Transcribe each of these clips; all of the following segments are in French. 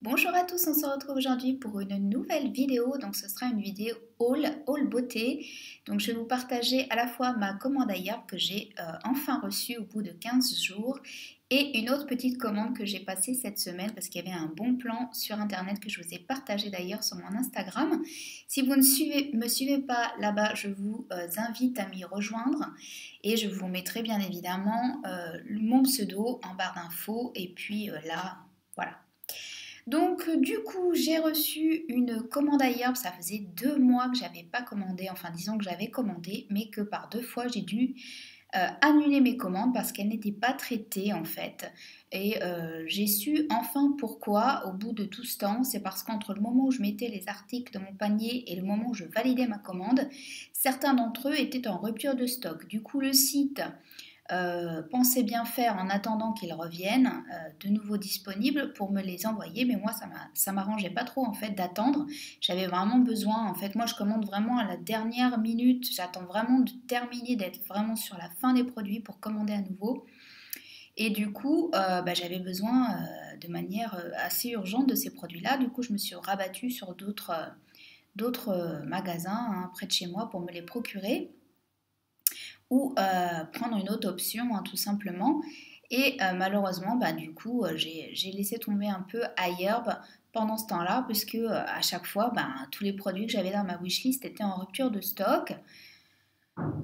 Bonjour à tous, on se retrouve aujourd'hui pour une nouvelle vidéo. Donc ce sera une vidéo haul beauté. Donc je vais vous partager à la fois ma commande ailleurs que j'ai enfin reçue au bout de 15 jours et une autre petite commande que j'ai passée cette semaine parce qu'il y avait un bon plan sur internet que je vous ai partagé d'ailleurs sur mon Instagram. Si vous ne me suivez pas là-bas, je vous invite à m'y rejoindre et je vous mettrai bien évidemment mon pseudo en barre d'infos et puis là, voilà. Donc du coup j'ai reçu une commande ailleurs, ça faisait 2 mois que j'avais pas commandé, enfin disons que j'avais commandé, mais que par 2 fois j'ai dû annuler mes commandes parce qu'elles n'étaient pas traitées en fait. Et j'ai su enfin pourquoi au bout de tout ce temps, c'est parce qu'entre le moment où je mettais les articles dans mon panier et le moment où je validais ma commande, certains d'entre eux étaient en rupture de stock. Du coup le site pensez bien faire en attendant qu'ils reviennent de nouveau disponibles pour me les envoyer, mais moi ça m'arrangeait pas trop en fait d'attendre. J'avais vraiment besoin, en fait moi je commande vraiment à la dernière minute, j'attends vraiment de terminer, d'être vraiment sur la fin des produits pour commander à nouveau. Et du coup, j'avais besoin de manière assez urgente de ces produits-là. Du coup, je me suis rabattue sur d'autres magasins hein, près de chez moi pour me les procurer ou prendre une autre option hein, tout simplement. Et malheureusement, du coup, j'ai laissé tomber un peu ailleurs pendant ce temps-là, puisque à chaque fois, tous les produits que j'avais dans ma wishlist étaient en rupture de stock.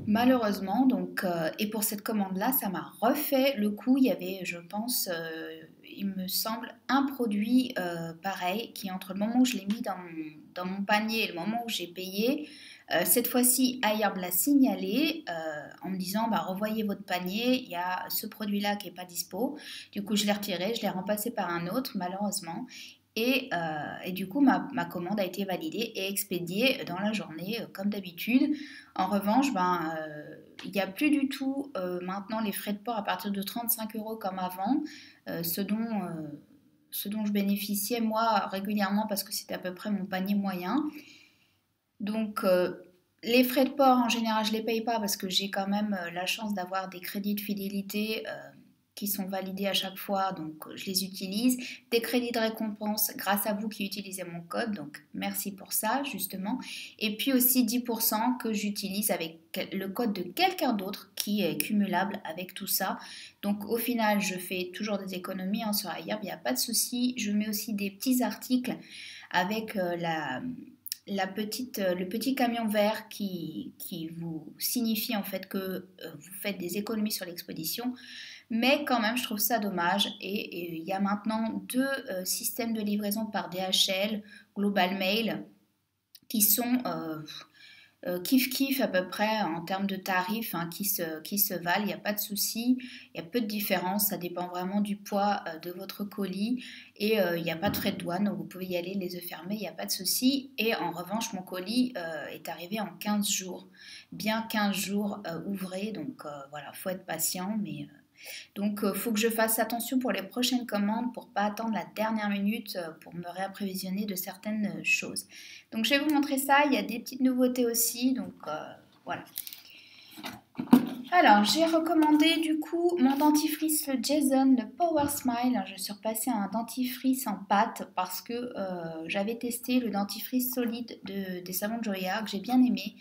Malheureusement, donc, et pour cette commande-là, ça m'a refait le coup. Il y avait, je pense, il me semble, un produit pareil qui, entre le moment où je l'ai mis dans mon panier et le moment où j'ai payé, cette fois-ci, Aherb l'a signalé en me disant revoyez votre panier, il y a ce produit-là qui n'est pas dispo. Du coup, je l'ai retiré, je l'ai remplacé par un autre, malheureusement. Et du coup, ma commande a été validée et expédiée dans la journée, comme d'habitude. En revanche, il n'y a plus du tout maintenant les frais de port à partir de 35 euros comme avant, euh, ce, dont, euh, ce dont je bénéficiais moi régulièrement parce que c'était à peu près mon panier moyen. Donc, les frais de port, en général, je ne les paye pas parce que j'ai quand même la chance d'avoir des crédits de fidélité qui sont validés à chaque fois, donc je les utilise. Des crédits de récompense grâce à vous qui utilisez mon code, donc merci pour ça, justement. Et puis aussi 10% que j'utilise avec le code de quelqu'un d'autre qui est cumulable avec tout ça. Donc, au final, je fais toujours des économies hein, sur Ailleurs, il n'y a pas de souci. Je mets aussi des petits articles avec le petit camion vert qui vous signifie en fait que vous faites des économies sur l'expédition. Mais quand même, je trouve ça dommage. Et il y a maintenant deux systèmes de livraison par DHL, Global Mail, qui sont kiff-kiff à peu près en termes de tarifs hein, qui se valent, il n'y a pas de souci, il y a peu de différence, ça dépend vraiment du poids de votre colis et il n'y a pas de frais de douane, donc vous pouvez y aller les yeux fermés, il n'y a pas de souci. Et en revanche, mon colis est arrivé en 15 jours, bien 15 jours ouvrés, donc voilà, faut être patient, mais donc, il faut que je fasse attention pour les prochaines commandes pour ne pas attendre la dernière minute pour me réapprovisionner de certaines choses. Donc, je vais vous montrer ça. Il y a des petites nouveautés aussi. Donc, voilà. Alors, j'ai recommandé du coup mon dentifrice, le Jason, le Power Smile. Je suis repassée à un dentifrice en pâte parce que j'avais testé le dentifrice solide des savons de Joya que j'ai bien aimé.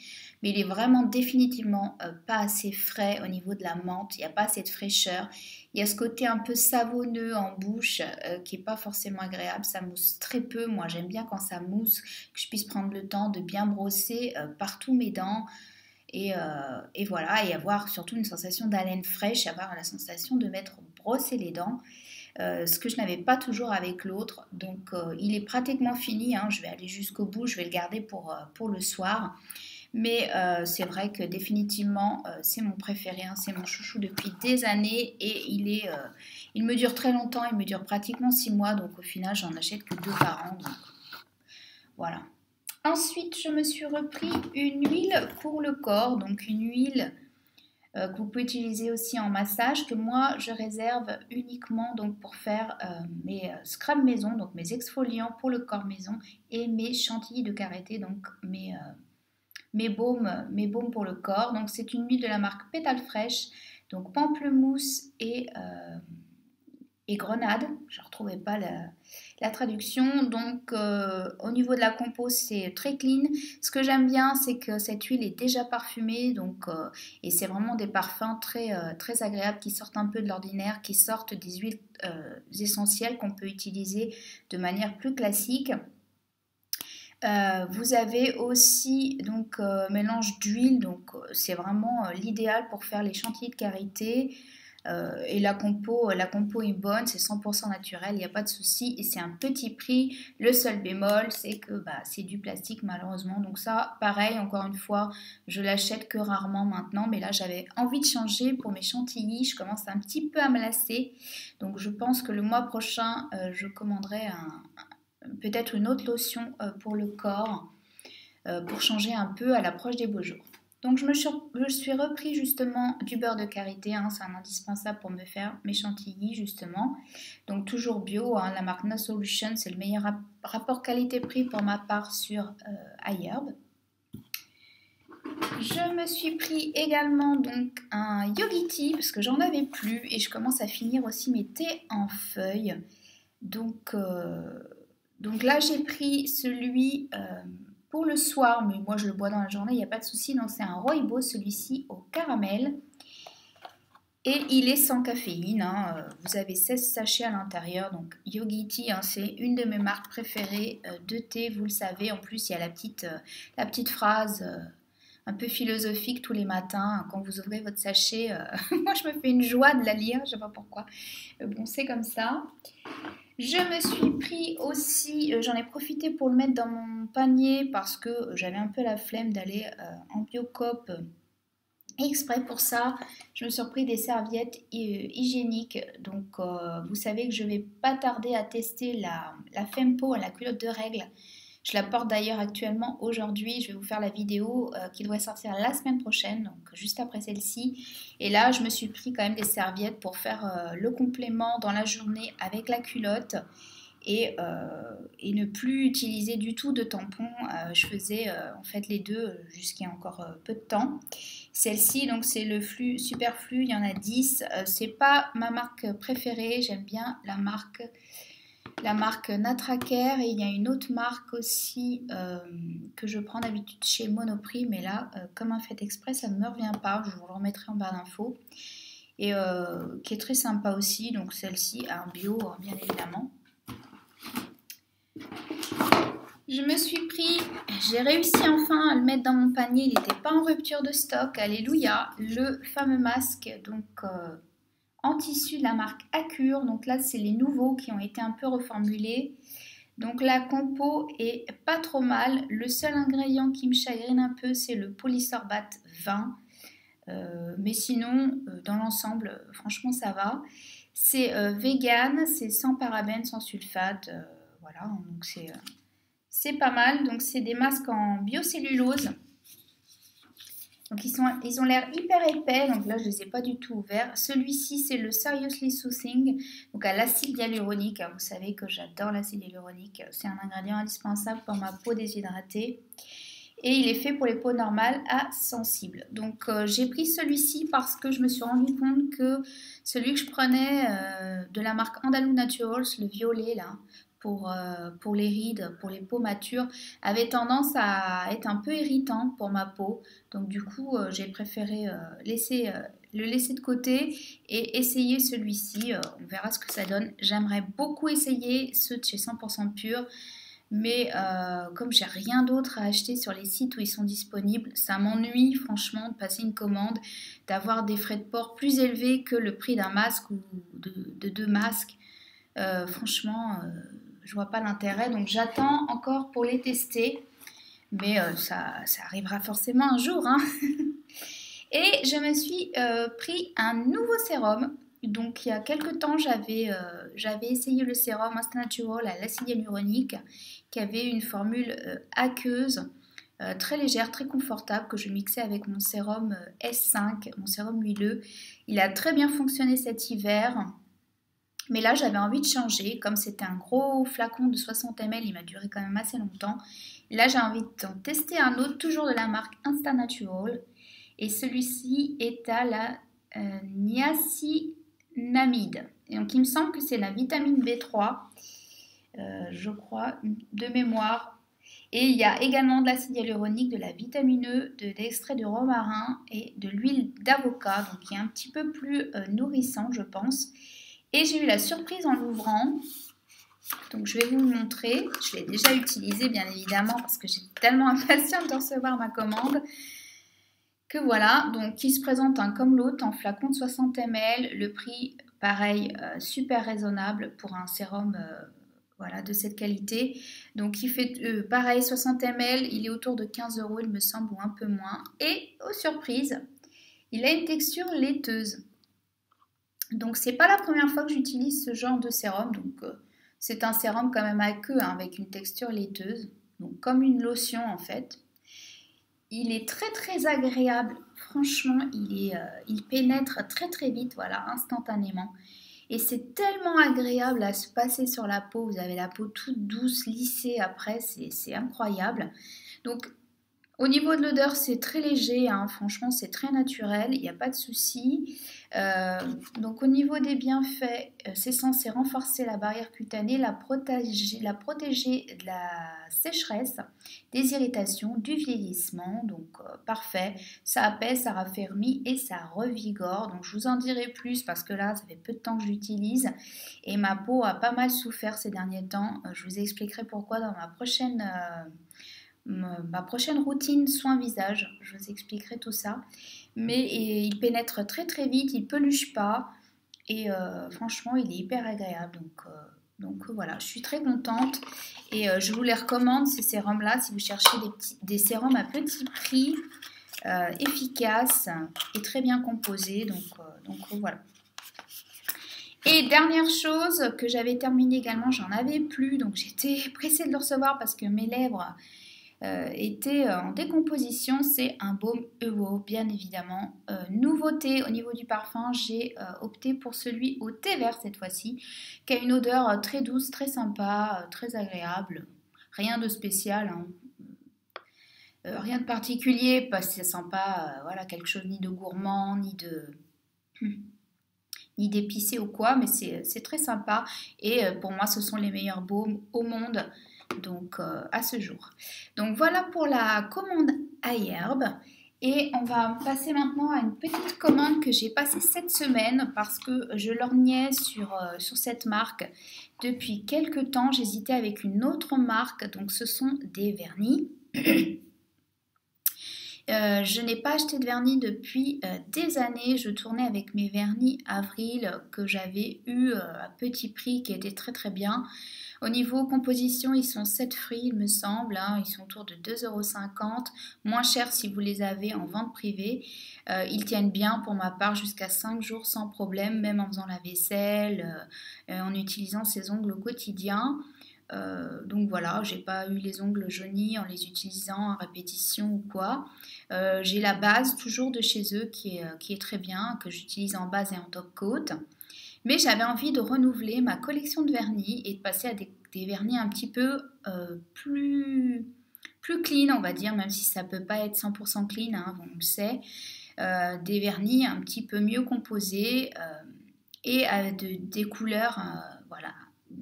Mais il est vraiment définitivement pas assez frais au niveau de la menthe. Il n'y a pas assez de fraîcheur. Il y a ce côté un peu savonneux en bouche qui n'est pas forcément agréable. Ça mousse très peu. Moi, j'aime bien quand ça mousse, que je puisse prendre le temps de bien brosser partout mes dents. Et voilà, et avoir surtout une sensation d'haleine fraîche, avoir la sensation de m'être brossé les dents, ce que je n'avais pas toujours avec l'autre. Donc il est pratiquement fini, hein, je vais aller jusqu'au bout, je vais le garder pour le soir. Mais c'est vrai que définitivement c'est mon préféré, hein, c'est mon chouchou depuis des années et il me dure très longtemps, il me dure pratiquement 6 mois, donc au final j'en achète que 2 par an. Donc voilà. Ensuite, je me suis repris une huile pour le corps, donc une huile que vous pouvez utiliser aussi en massage, que moi je réserve uniquement donc pour faire mes scrubs maison, donc mes exfoliants pour le corps maison et mes chantilly de karité, donc mes baumes pour le corps. Donc c'est une huile de la marque Pétale Fraîche, donc pamplemousse et grenade. Je ne retrouvais pas la traduction. Donc au niveau de la compo, c'est très clean. Ce que j'aime bien, c'est que cette huile est déjà parfumée. Donc, et c'est vraiment des parfums très agréables qui sortent un peu de l'ordinaire, qui sortent des huiles essentielles qu'on peut utiliser de manière plus classique. Vous avez aussi donc mélange d'huile, donc c'est vraiment l'idéal pour faire les chantilly de karité. Et la compo est bonne, c'est 100% naturel, il n'y a pas de souci et c'est un petit prix. Le seul bémol, c'est que c'est du plastique malheureusement. Donc ça, pareil, encore une fois, je l'achète que rarement maintenant, mais là j'avais envie de changer pour mes chantilly. Je commence un petit peu à me lasser, donc je pense que le mois prochain, je commanderai peut-être une autre lotion pour le corps pour changer un peu à l'approche des beaux jours. Donc je suis repris justement du beurre de karité, hein, c'est un indispensable pour me faire mes chantilly justement. Donc toujours bio, hein, la marque No Solution, c'est le meilleur rapport qualité-prix pour ma part sur iHerb. Je me suis pris également donc un Yogi Tea parce que j'en avais plus et je commence à finir aussi mes thés en feuilles. Donc là j'ai pris celui pour le soir, mais moi je le bois dans la journée, il n'y a pas de souci. Donc c'est un Rooibos, celui-ci au caramel. Et il est sans caféine, hein. Vous avez 16 sachets à l'intérieur. Donc Yogi Tea, hein, c'est une de mes marques préférées de thé, vous le savez. En plus, il y a la petite phrase un peu philosophique tous les matins. Quand vous ouvrez votre sachet, moi je me fais une joie de la lire, je ne sais pas pourquoi. Bon, c'est comme ça. Je me suis pris aussi, j'en ai profité pour le mettre dans mon panier parce que j'avais un peu la flemme d'aller en Biocoop exprès pour ça. Je me suis pris des serviettes hygiéniques. Donc vous savez que je vais pas tarder à tester la Fempo, la culotte de règles. Je la porte d'ailleurs actuellement aujourd'hui. Je vais vous faire la vidéo qui devrait sortir la semaine prochaine, donc juste après celle-ci. Et là, je me suis pris quand même des serviettes pour faire le complément dans la journée avec la culotte et ne plus utiliser du tout de tampons. Je faisais en fait les deux jusqu'il y a encore peu de temps. Celle-ci, donc c'est le flux Superflu, il y en a 10. C'est pas ma marque préférée. J'aime bien la marque Natracare et il y a une autre marque aussi que je prends d'habitude chez Monoprix, mais là comme un fait exprès ça ne me revient pas, je vous le remettrai en barre d'infos, et qui est très sympa aussi. Donc celle-ci a un bio bien évidemment. Je me suis pris, j'ai réussi enfin à le mettre dans mon panier, il n'était pas en rupture de stock, alléluia, le fameux masque donc en tissu de la marque Accure. Donc là, c'est les nouveaux qui ont été un peu reformulés. Donc la compo est pas trop mal. Le seul ingrédient qui me chagrine un peu, c'est le polysorbate 20. Mais sinon, dans l'ensemble, franchement, ça va. C'est vegan, c'est sans parabènes, sans sulfate. Voilà, donc c'est pas mal. Donc c'est des masques en biocellulose. Donc ils ont l'air hyper épais, donc là je ne les ai pas du tout ouverts. Celui-ci c'est le Seriously Soothing, donc à l'acide hyaluronique. Vous savez que j'adore l'acide hyaluronique, c'est un ingrédient indispensable pour ma peau déshydratée. Et il est fait pour les peaux normales à sensibles. Donc j'ai pris celui-ci parce que je me suis rendu compte que celui que je prenais de la marque Andalou Naturals, le violet là, pour les rides, pour les peaux matures, avait tendance à être un peu irritant pour ma peau. Donc du coup, j'ai préféré le laisser de côté et essayer celui-ci. On verra ce que ça donne. J'aimerais beaucoup essayer ceux de chez 100% Pur. Mais comme j'ai rien d'autre à acheter sur les sites où ils sont disponibles, ça m'ennuie franchement de passer une commande, d'avoir des frais de port plus élevés que le prix d'un masque ou de 2 masques. Franchement, je vois pas l'intérêt, donc j'attends encore pour les tester, mais ça arrivera forcément un jour, hein. Et je me suis pris un nouveau sérum. Donc il y a quelques temps, j'avais essayé le sérum Instant Natural à l'acide hyaluronique qui avait une formule aqueuse, très légère, très confortable, que je mixais avec mon sérum S5, mon sérum huileux. Il a très bien fonctionné cet hiver. Mais là, j'avais envie de changer. Comme c'était un gros flacon de 60 ml, il m'a duré quand même assez longtemps. Et là, j'ai envie d'en tester un autre, toujours de la marque Instant Natural. Et celui-ci est à la niacinamide. Et donc il me semble que c'est la vitamine B3, je crois, de mémoire. Et il y a également de l'acide hyaluronique, de la vitamine E, de l'extrait de romarin et de l'huile d'avocat, donc qui est un petit peu plus nourrissant, je pense. Et j'ai eu la surprise en l'ouvrant. Donc je vais vous le montrer. Je l'ai déjà utilisé bien évidemment parce que j'étais tellement impatiente de recevoir ma commande. Que voilà, donc qui se présente un comme l'autre en flacon de 60 ml. Le prix, pareil, super raisonnable pour un sérum voilà, de cette qualité. Donc il fait pareil 60 ml, il est autour de 15 €, il me semble, ou un peu moins. Et aux surprises, il a une texture laiteuse. Donc c'est pas la première fois que j'utilise ce genre de sérum. Donc c'est un sérum quand même à queue hein, avec une texture laiteuse. Donc comme une lotion en fait. Il est très très agréable, franchement, il pénètre très très vite, voilà, instantanément. Et c'est tellement agréable à se passer sur la peau, vous avez la peau toute douce, lissée après, c'est incroyable. Donc au niveau de l'odeur, c'est très léger, hein, franchement, c'est très naturel, il n'y a pas de souci. Donc au niveau des bienfaits, c'est censé renforcer la barrière cutanée, la protéger de la sécheresse, des irritations, du vieillissement, donc parfait. Ça apaise, ça raffermit et ça revigore. Donc je vous en dirai plus parce que là, ça fait peu de temps que je l'utilise et ma peau a pas mal souffert ces derniers temps. Je vous expliquerai pourquoi dans ma prochaine routine soin visage, je vous expliquerai tout ça. Mais il pénètre très très vite, il peluche pas et franchement il est hyper agréable. Donc voilà, je suis très contente et je vous les recommande ces sérums là si vous cherchez des sérums à petit prix, efficaces et très bien composés. Donc voilà. Et dernière chose que j'avais terminé également, j'en avais plus, donc j'étais pressée de le recevoir parce que mes lèvres était en décomposition, c'est un baume EWO, bien évidemment. Nouveauté au niveau du parfum, j'ai opté pour celui au thé vert cette fois-ci, qui a une odeur très douce, très sympa, très agréable. Rien de spécial, hein. Rien de particulier, parce que ça sent pas voilà, quelque chose ni de gourmand, ni d'épicé ou quoi, mais c'est très sympa. Et pour moi, ce sont les meilleurs baumes au monde. Donc à ce jour. Donc voilà pour la commande iHerb et on va passer maintenant à une petite commande que j'ai passée cette semaine parce que je lorgnais sur cette marque depuis quelques temps. J'hésitais avec une autre marque, donc ce sont des vernis. Je n'ai pas acheté de vernis depuis des années. Je tournais avec mes vernis Avril que j'avais eu à petit prix qui était très très bien. Au niveau composition, ils sont 7 fruits, il me semble. Hein, ils sont autour de 2,50 €. Moins cher si vous les avez en vente privée. Ils tiennent bien pour ma part jusqu'à 5 jours sans problème, même en faisant la vaisselle, en utilisant ces ongles au quotidien. Donc voilà, j'ai pas eu les ongles jaunis en les utilisant à répétition ou quoi. J'ai la base toujours de chez eux qui est très bien, que j'utilise en base et en top coat. Mais j'avais envie de renouveler ma collection de vernis et de passer à des vernis un petit peu plus clean, on va dire, même si ça peut pas être 100% clean, hein, on le sait. Des vernis un petit peu mieux composés et des couleurs voilà,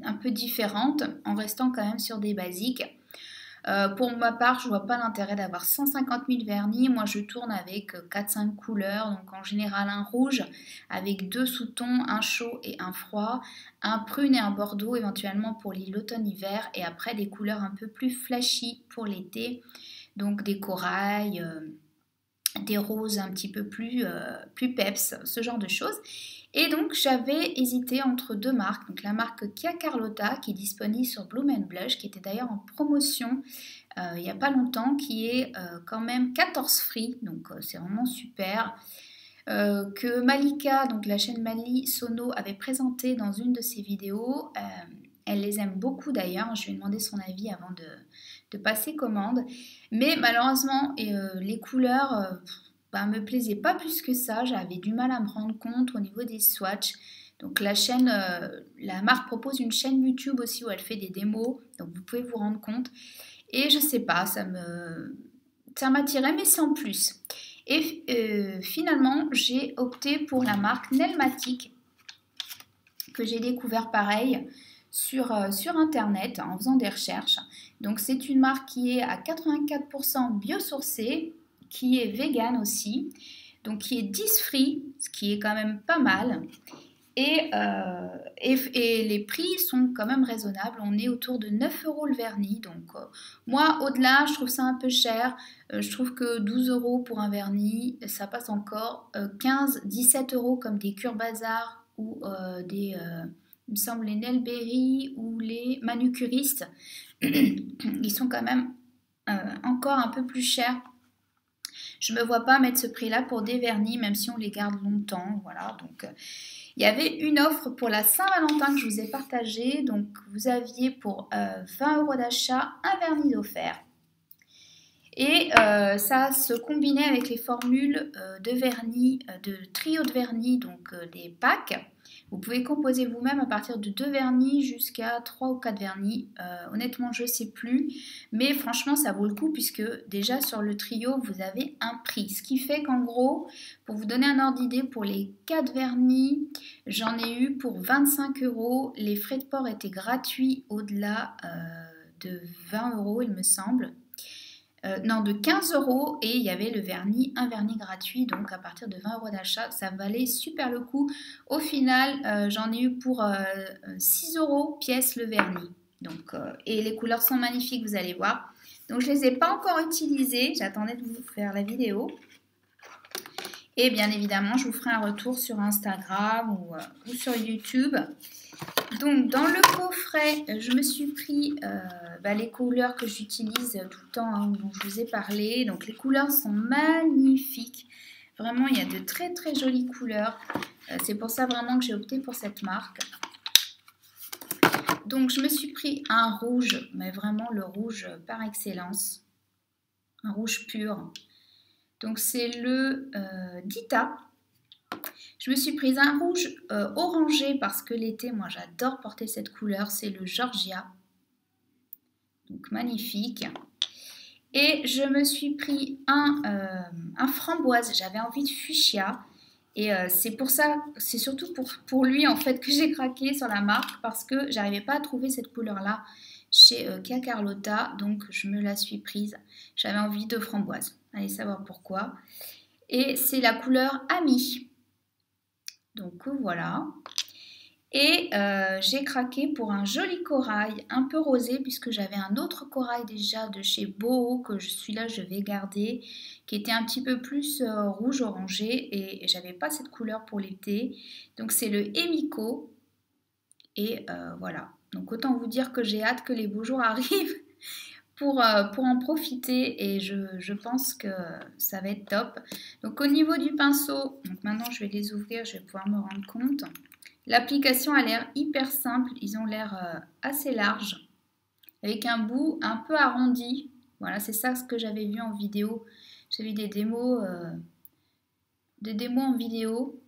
un peu différentes en restant quand même sur des basiques. Pour ma part, je vois pas l'intérêt d'avoir 150 000 vernis. Moi, je tourne avec 4-5 couleurs. Donc, en général, un rouge avec 2 sous-tons, un chaud et un froid, un prune et un bordeaux éventuellement pour l'automne-hiver. Et après, des couleurs un peu plus flashy pour l'été. Donc, des corails, des roses un petit peu plus peps, ce genre de choses. Et donc j'avais hésité entre deux marques, donc la marque Kia Carlotta qui est disponible sur Bloom & Blush, qui était d'ailleurs en promotion il n'y a pas longtemps, qui est quand même 14 free, donc c'est vraiment super. Que Malika, donc la chaîne Mali Sono, avait présenté dans une de ses vidéos. Elle les aime beaucoup d'ailleurs, je lui ai demandé son avis avant de passer commande. Mais malheureusement, les couleurs me plaisaient pas plus que ça. J'avais du mal à me rendre compte au niveau des swatchs. Donc la marque propose une chaîne YouTube aussi où elle fait des démos, donc vous pouvez vous rendre compte. Et je sais pas, ça m'attirait, mais sans plus. Et finalement, j'ai opté pour la marque Nelmatic, que j'ai découvert pareil sur internet en faisant des recherches. Donc c'est une marque qui est à 84% biosourcée, qui est vegan aussi, donc qui est 10 free, ce qui est quand même pas mal. Et les prix sont quand même raisonnables. On est autour de 9 € le vernis. Donc moi, au-delà, je trouve ça un peu cher. Je trouve que 12 € pour un vernis, ça passe encore. 15-17 € comme des Cure Bazar ou il me semble les Nelberry ou les manucuristes. Ils sont quand même encore un peu plus chers. Je ne me vois pas mettre ce prix-là pour des vernis, même si on les garde longtemps. Voilà, donc... il y avait une offre pour la Saint-Valentin que je vous ai partagée. Donc, vous aviez pour 20 € d'achat un vernis offert. Et ça se combinait avec les formules de vernis, de trio de vernis, donc des packs. Vous pouvez composer vous-même à partir de 2 vernis jusqu'à 3 ou 4 vernis. Honnêtement, je ne sais plus. Mais franchement, ça vaut le coup puisque déjà sur le trio, vous avez un prix. Ce qui fait qu'en gros, pour vous donner un ordre d'idée, pour les 4 vernis, j'en ai eu pour 25 €. Les frais de port étaient gratuits au-delà de 20 € il me semble. Non, de 15 € et il y avait un vernis gratuit, donc à partir de 20 € d'achat, ça valait super le coup. Au final, j'en ai eu pour 6 € pièce le vernis. Donc, et les couleurs sont magnifiques, vous allez voir. Donc, je ne les ai pas encore utilisées, j'attendais de vous faire la vidéo. Et bien évidemment, je vous ferai un retour sur Instagram ou sur YouTube. Donc, dans le coffret, je me suis pris les couleurs que j'utilise tout le temps, dont je vous ai parlé. Donc, les couleurs sont magnifiques. Vraiment, il y a de très très jolies couleurs. C'est pour ça vraiment que j'ai opté pour cette marque. Donc, je me suis pris un rouge, mais vraiment le rouge par excellence. Un rouge pur. Donc, c'est le Dita. Je me suis prise un rouge orangé parce que l'été, moi j'adore porter cette couleur, c'est le Georgia. Donc magnifique. Et je me suis pris un framboise, j'avais envie de fuchsia. Et c'est pour ça, c'est surtout pour lui en fait que j'ai craqué sur la marque parce que j'arrivais pas à trouver cette couleur-là chez Kia Carlotta. Donc je me la suis prise. J'avais envie de framboise. Allez savoir pourquoi. Et c'est la couleur Ami. Donc voilà. Et j'ai craqué pour un joli corail, un peu rosé, puisque j'avais un autre corail déjà de chez Boho, que celui-là je vais garder, qui était un petit peu plus rouge orangé, et j'avais pas cette couleur pour l'été. Donc c'est le Emiko. Et voilà. Donc autant vous dire que j'ai hâte que les beaux jours arrivent pour en profiter, et je pense que ça va être top. Donc au niveau du pinceau, donc maintenant je vais les ouvrir, je vais pouvoir me rendre compte. L'application a l'air hyper simple, ils ont l'air assez larges, avec un bout un peu arrondi. Voilà, c'est ça ce que j'avais vu en vidéo. J'ai vu des démos en vidéo,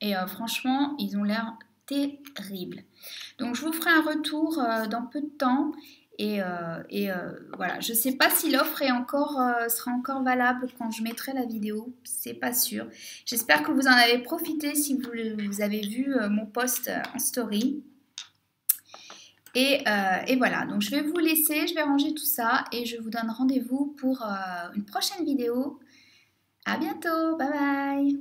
et franchement, ils ont l'air terribles. Donc je vous ferai un retour dans peu de temps. Et voilà, je ne sais pas si l'offre sera encore valable quand je mettrai la vidéo, c'est pas sûr. J'espère que vous en avez profité si vous avez vu mon post en story. Et voilà, donc je vais vous laisser, je vais ranger tout ça et je vous donne rendez-vous pour une prochaine vidéo. À bientôt, bye bye!